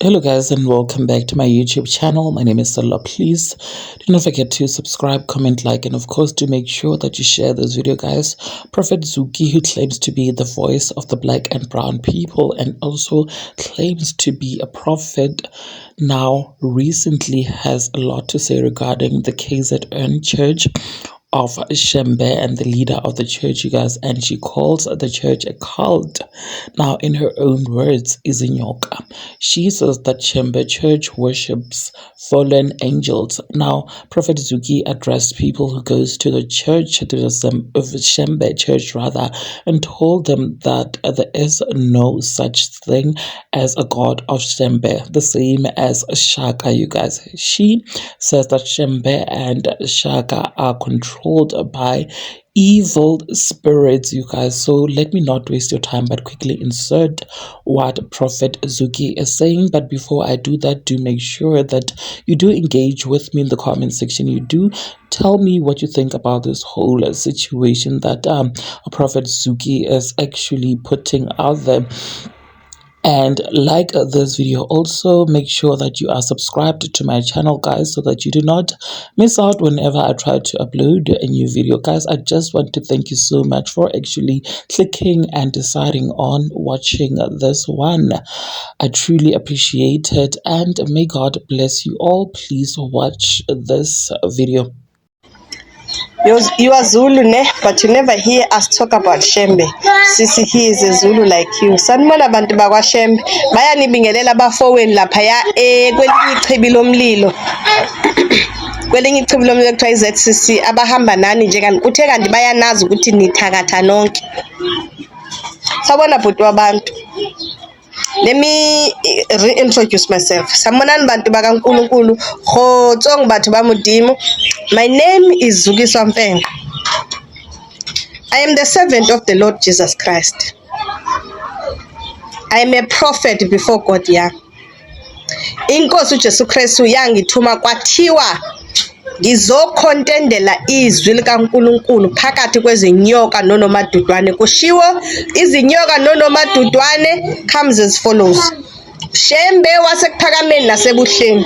Hello guys and welcome back to my YouTube channel. My name is Salah. Please do not forget to subscribe, comment, like, and of course do make sure that you share this video, guys. Prophet Zuki, who claims to be the voice of the black and brown people and also claims to be a prophet, now recently has a lot to say regarding the KZN Church of Shembe and the leader of the church, you guys, and she calls the church a cult. Now, in her own words, Izinyoka, she says that Shembe Church worships fallen angels. Now, Prophet Zuki addressed people who goes to the church, to the Shembe Church rather, and told them that there is no such thing as a god of Shembe, the same as Shaka, you guys. She says that Shembe and Shaka are controlled by evil spirits, you guys. So let me not waste your time but quickly insert what Prophet Zuki is saying. But before I do that, do make sure that you do engage with me in the comment section. You do tell me what you think about this whole situation that Prophet Zuki is actually putting out there. And like this video, also make sure that you are subscribed to my channel, guys, so that you do not miss out whenever I try to upload a new video. Guys, I just want to thank you so much for actually clicking and deciding on watching this one. I truly appreciate it, and may God bless you all. Please watch this video. You are Zulu, ne? But you never hear us talk about Shembe. Sisi, he is a Zulu like you. Sanibona abantu bakwa Shembe bayanibingelela abafowenu laphaya kwelinye ichibi lomlilo. Kwelinye ichibi lomlilo kuthiwa iZCC abahamba nani nje kanti kuthe kanti bayanazi ukuthi nithakatha nonke. Sabona bhuti wabantu. Let me reintroduce myself. Sanibonani bantu bakaNkulunkulu, khotsong batho ba Modimo. My name is Zuki Swampeng. I am the servant of the Lord Jesus Christ. I am a prophet before God young. Inkosi uJesu Kristu yangithuma kwathiwa ngizokhondendela izwi likaNkulunkulu phakathi kwezinyoka nonomadudwane. Kushiwo izinyoka nonomadudwane comes as follows. Shembe wasekuphakameni nasebuhleni,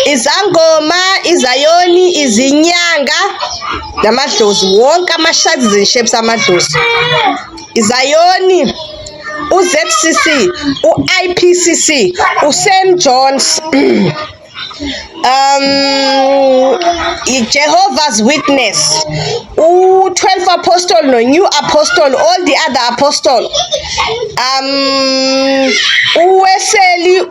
izangoma, izayoni, izinyanga namadlozi, wonke ama-shades and shapes amadlozi. Izayoni, uZCC, uIPCC, uSam Jones, Jehovah's Witness, u-12 apostle no new apostle, all the other apostle, uWeseli,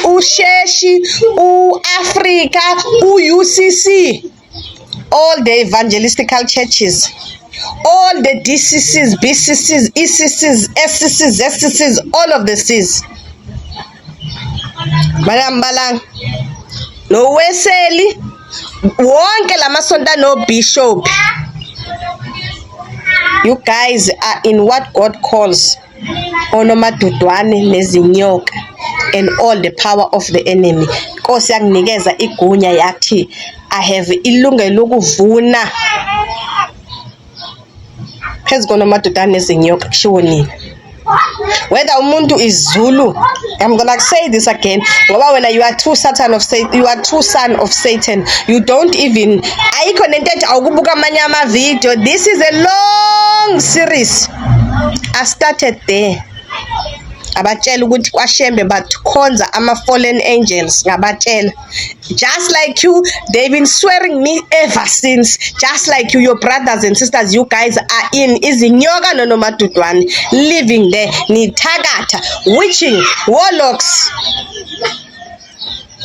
uSheshi, uAfrica, uUCC, all the evangelistical churches, all the DCCs, BCCs, ECCs, SCCs, SCCs, all of the Cs. Balang no Weseli, wonke lamasonta no bishop. You guys are in what God calls onomadudwane nezinyoka and all the power of the enemy. Nkosi yanginikeza igunya yathi I have ilungelo lokuvuna phezu konomadudwane nezinyoka. Kushiwo nini? Whether umuntu is Zulu, I'm gonna say this again. When you are true Satan of Satan, you are true son of Satan. You don't even. I connected awukubuka amanye video. This is a long series. I started there. Abatshela ukuthi kwaShembe bakhonza ama-fallen angels ngabatshela. Just like you, they've been swearing me ever since. Just like you, your brothers and sisters, you guys are in izinyoka nonomadudwane, living there, nithakatha, witching, warlocks,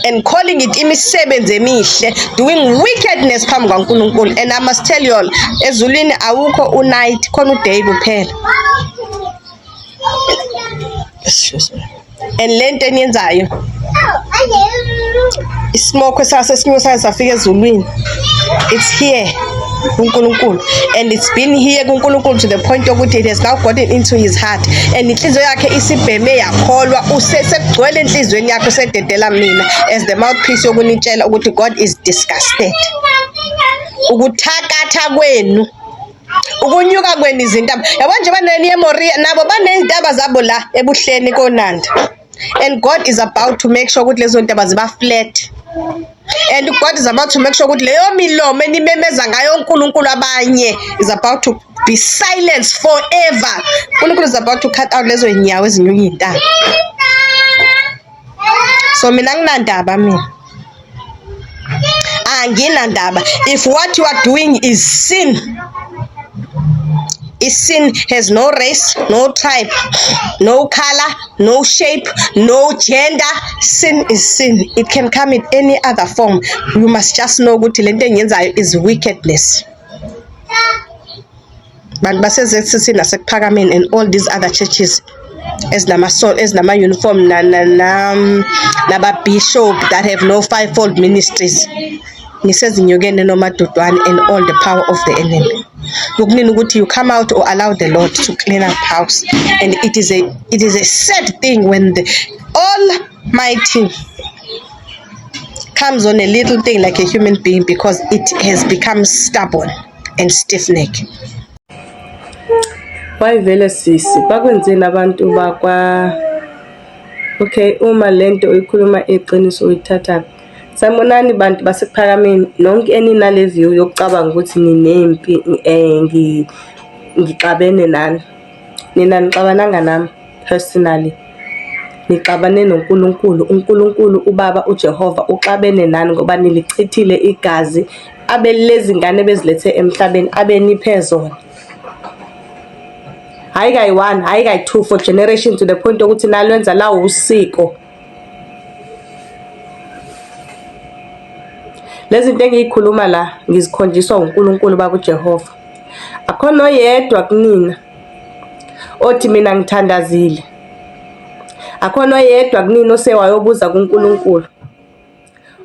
and calling it imisebenzi emihle, doing wickedness phambi kaNkulunkulu. And I must tell you all, ezulwini awukho unight, khona uday kuphela. And lento eniyenzayo ismoko sasesinyusa safika ezulwini, it's here kuNkulunkulu, and it's been here kuNkulunkulu to the point ukuthi it has now gotten into his heart, and inhliziyo yakhe isibheme yakholwa, usesekugcwele enhlizweni yakhe, usededela mina as the mouthpiece yokunitshela ukuthi God is disgusted. Ukuthakatha kwenu, ukunyuka kwenu izintaba, yabo nje baneni eMoria nabo banezindaba zabo la ebuhleni koNanda. and God is about to make sure ukuthi lezo ndaba ziba flat. And God is about to make sure ukuthi leyo milomo enimemeza ngayo uNkulunkulu abanye is about to be silenced forever. uNkulunkulu is about to cut out lezo nyawo ezinyuka intaba. So mina nginandaba mina. Anginandaba. If what you are doing is sin, sin has no race, no tribe, no color, no shape, no gender. Sin is sin. It can come in any other form. You must just know ukuthi lento enyenzayo is wickedness. Bantu basezSCC nasePhakameni and all these other churches as nama uniform naba bishop that have no fivefold ministries. Ngisezinyokeni nomadodwane and all the power of the enemy. Ukunini ukuthi you come out or allow the Lord to clean up house, and it is a sad thing when the Almighty comes on a little thing like a human being because it has become stubborn and stiff-necked. Why vele sisi bakwenzeni abantu bakwa okay uma lento uyikhuluma eqiniso uyithatha Sanibonani bantu basePhakameni nonke eninale view yokucabanga ukuthi ninempi ngixabene nani. Nina nixabananga nami personally. Nixabane noNkulunkulu. uNkulunkulu uBaba uJehova uxabene nani ngoba nilichithile igazi abelezi ngane bezilethe emhlabeni abeniphe zona. Hayi kayi 1, hayi kayi 2 for generation to the point ukuthi nalwenza lawo usiko. Lezi zinto engiyikhuluma la ngizikhonjiswa uNkulunkulu baba uJehova. Akhona oyedwa kunina othi mina ngithandazile. Akhona oyedwa kunina osewayobuza kuNkulunkulu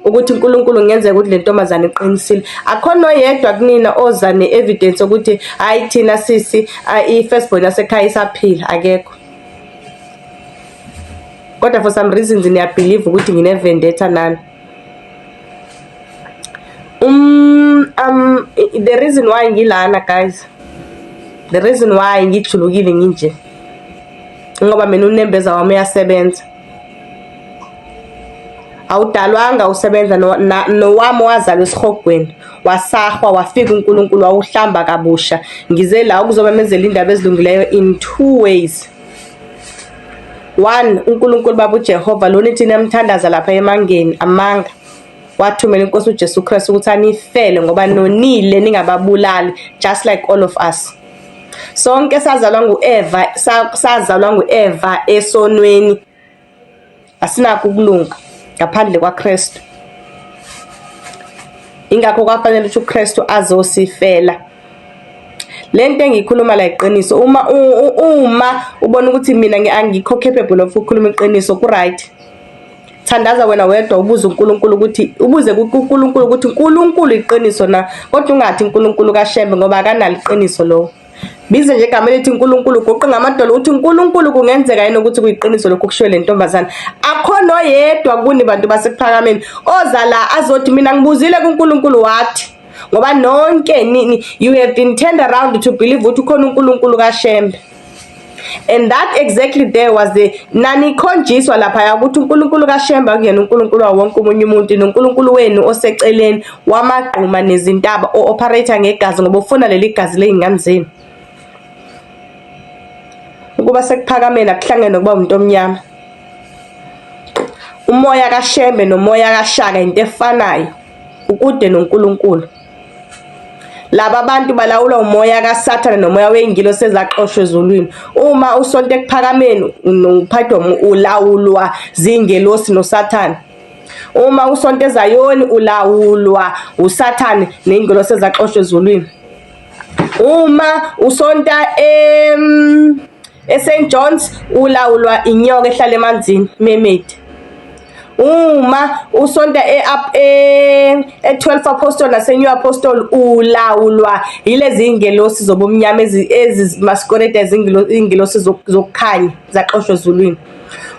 ukuthi uNkulunkulu ngenzeka ukuthi le ntombazane iqinisile. Akhona oyedwa kunina oza neevidence ukuthi hayi thina sisi i-firstborn yasekhaya isaphila akekho. Kodwa for some reasons niyabelieve ukuthi ngine vendetta nani. The reason why ngilana guys, the reason why ngijulukile nginje ngoba mina unembeza wami uyasebenza. Awudalwanga usebenza nowami wazalwa esihogweni wasahwa wafika uNkulunkulu wawuhlamba kabusha. Ngize la ukuzobamezela indaba ezilungileyo in 2 ways. 1, uNkulunkulu baba uJehova lona ithi namthandaza lapha emangeni amanga wathumela inkosi uJesu Kristu ukuthi anifele ngoba nonile ningababulali just like all of us. Sonke sazalwa nguEva esonweni. Asinako ukulunga ngaphandle kwaKristu. Ingakho kwafanele ukuthi uKristu azosifela. Lento engikhuluma la iqiniso uma ubona ukuthi mina angikho capable of ukukhuluma iqiniso ku right. Thandaza wena wedwa ubuza uNkulunkulu ukuthi ubuze kuNkulunkulu ukuthi uNkulunkulu iqiniso na kodwa ungathi uNkulunkulu kaShembe ngoba akanalo iqiniso lo. Bize nje igama elithi uNkulunkulu goqe ngamadolo ukuthi uNkulunkulu kungenzeka yini ukuthi kuyiqiniso lokho kushiwe le ntombazana. Akhona oyedwa kuni bantu basePhakameni oza la azothi mina ngibuzile kuNkulunkulu wathi ngoba nonke you have been turned around to believe ukuthi ukhona uNkulunkulu kaShembe. And that exactly there was the nani khonjiswa lapha ukuthi uNkulunkulu kaShembe akuyena uNkulunkulu wonke umunye umuntu noNkulunkulu wenu oseceleni wamagquma nezintaba operate ngegazi ngoba ufuna leli gazi leingane zenu. Ukuba sekuPhakameni akuhlangene nokuba umuntu omnyama. Umoya kaShembe nomoya kaShaka into efanayo ukude noNkulunkulu. Laba abantu balawula umoya kaSathane nomoya weingilosi ezaqoshwe ezulwini. Uma usonto ekuPhakameni unophathwa ulawulwa zingelosi noSathane. Uma usonto eZayoni ulawulwa uSathane neingilosi ezaqoshwe ezulwini. Uma usonta eSt John's ulawulwa inyoka ehlala emanzini mermaid. Uma usonta e12 apostle naseNew apostle ulawulwa yilezi ingelosi zobumnyama ezimasquerade izingelosi zokukhanya zaqoshwe ezulwini.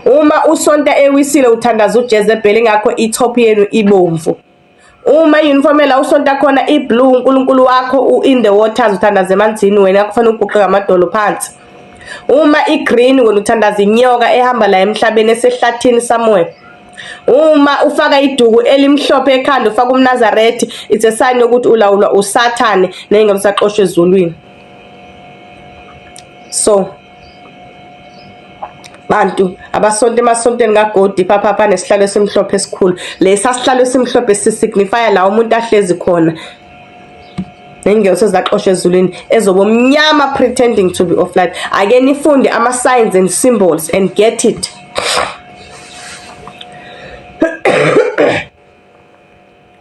Uma usonta ewisile uthandaza uJezebel ingakho itop yenu ibomvu. Uma uniform la usonta khona iblue uNkulunkulu wakho in the waters uthandaza emanzini wena kufanele uguqe ngamadolo phansi. Uma i-green wena uthandaza inyoka ehamba la emhlabeni esehlathini somewhere. Uma ufaka iduku elimhlophe ekhanda ufaka umNazaretha, it's a sign yokuthi ulawulwa uSathane nengalo saqoshwe ezulwini. So bantu abasonto emasontweni kaGodi pha nesihlalo esimhlophe esikhulu, lesa sihlalo esimhlophe sisignifya la umuntu ahlezi khona nengelo sezaqoshwe ezulwini ezoba umnyama pretending to be of light. Ake nifunde ama signs and symbols and get it.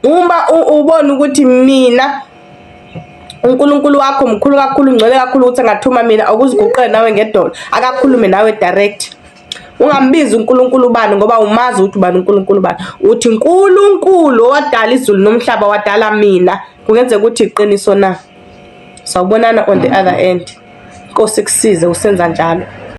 Uma ubona ukuthi mina uNkulunkulu wakho mkhulu kakhulu, ungcwele kakhulu ukuthi angathuma mina akuziguqele nawe ngedolo, akakhulume nawe direct. Ungambizi uNkulunkulu ubani ngoba umazi ukuthi ubani uNkulunkulu ubani. Uthi uNkulunkulu owadala izulu nomhlaba wadala mina. Kungenzeka ukuthi iqiniso na. Sawubonana on the other end. Inkosi kusize usenza njalo.